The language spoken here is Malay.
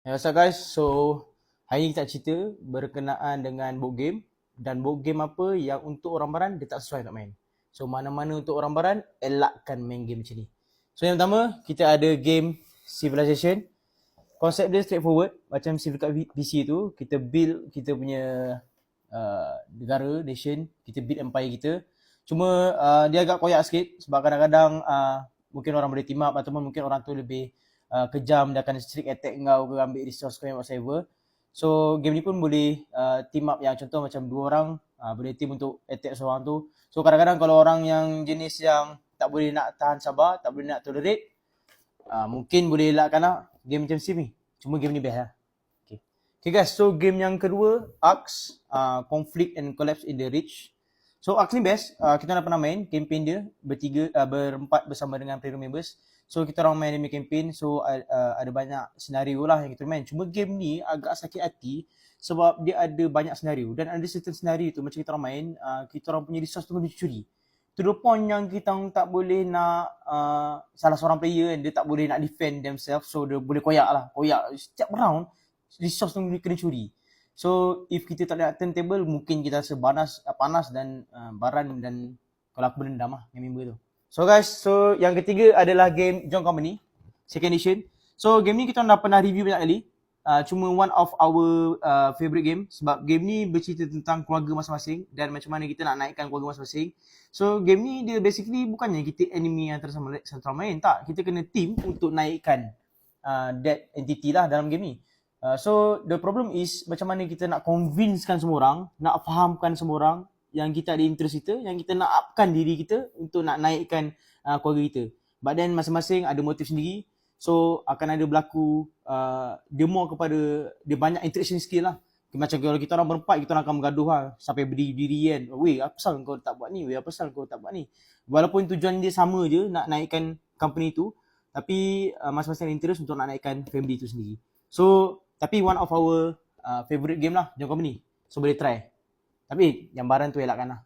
Hey, what's up guys? So, hari ni kita cerita berkenaan dengan board game. Dan board game apa yang untuk orang baran dia tak sesuai nak main. So, mana-mana untuk orang baran, elakkan main game macam ni. So, yang pertama, kita ada game Civilization. Konsep dia straightforward. Macam Civil kat PC tu, kita build kita punya negara, nation. Kita build empire kita. Cuma dia agak koyak sikit sebab kadang-kadang mungkin orang boleh team up ataupun mungkin orang tu lebih kejam, dia akan strict attack kau ke ambil resource kau yang whatever. So game ni pun boleh team up yang contoh macam dua orang boleh team untuk attack seorang tu. So kadang-kadang kalau orang yang jenis yang tak boleh nak tahan sabar, tak boleh nak tolerate, mungkin boleh elakkan lah game macam Sim ni. Cuma game ni best lah. Okay guys, so game yang kedua, Arks, Conflict and Collapse in the Reach. So Arks ni best, kita dah pernah main campaign dia berempat bersama dengan player members. So kita orang main demi campaign, so ada banyak senario lah yang kita main. Cuma game ni agak sakit hati sebab dia ada banyak senario dan ada certain senario tu macam kita orang main, kita orang punya resource tu kena dicuri. To the point yang kita tak boleh nak salah seorang player dia tak boleh nak defend themselves, so dia boleh koyak setiap round resource tu kena curi. So if kita tak ada turntable, mungkin kita rasa panas dan baran dan kalau aku berdendam lah dengan member tu. So guys, so yang ketiga adalah game John Company second edition. So game ni kita dah pernah review banyak kali. Cuma one of our favorite game sebab game ni bercerita tentang keluarga masing-masing dan macam mana kita nak naikkan keluarga masing-masing. So game ni dia basically bukannya kita enemy yang sama main, tak. Kita kena team untuk naikkan that entity lah dalam game ni. So the problem is macam mana kita nak convincekan semua orang, nak fahamkan semua orang yang kita ada interest kita, yang kita nak upkan diri kita untuk nak naikkan keluarga kita. But then masing-masing ada motif sendiri. So akan ada berlaku dia more kepada dia banyak interaction skill lah. Macam kalau kita orang berempat, kita orang akan bergaduh lah sampai berdiri-diri kan. Weh, apa pasal kau tak buat ni? Weh, apa pasal kau tak buat ni? Walaupun tujuan dia sama je, nak naikkan company tu, tapi masing-masing ada interest untuk nak naikkan family tu sendiri. So tapi one of our favorite game lah, John Company. So boleh try. Tapi gambaran tu elakkan lah.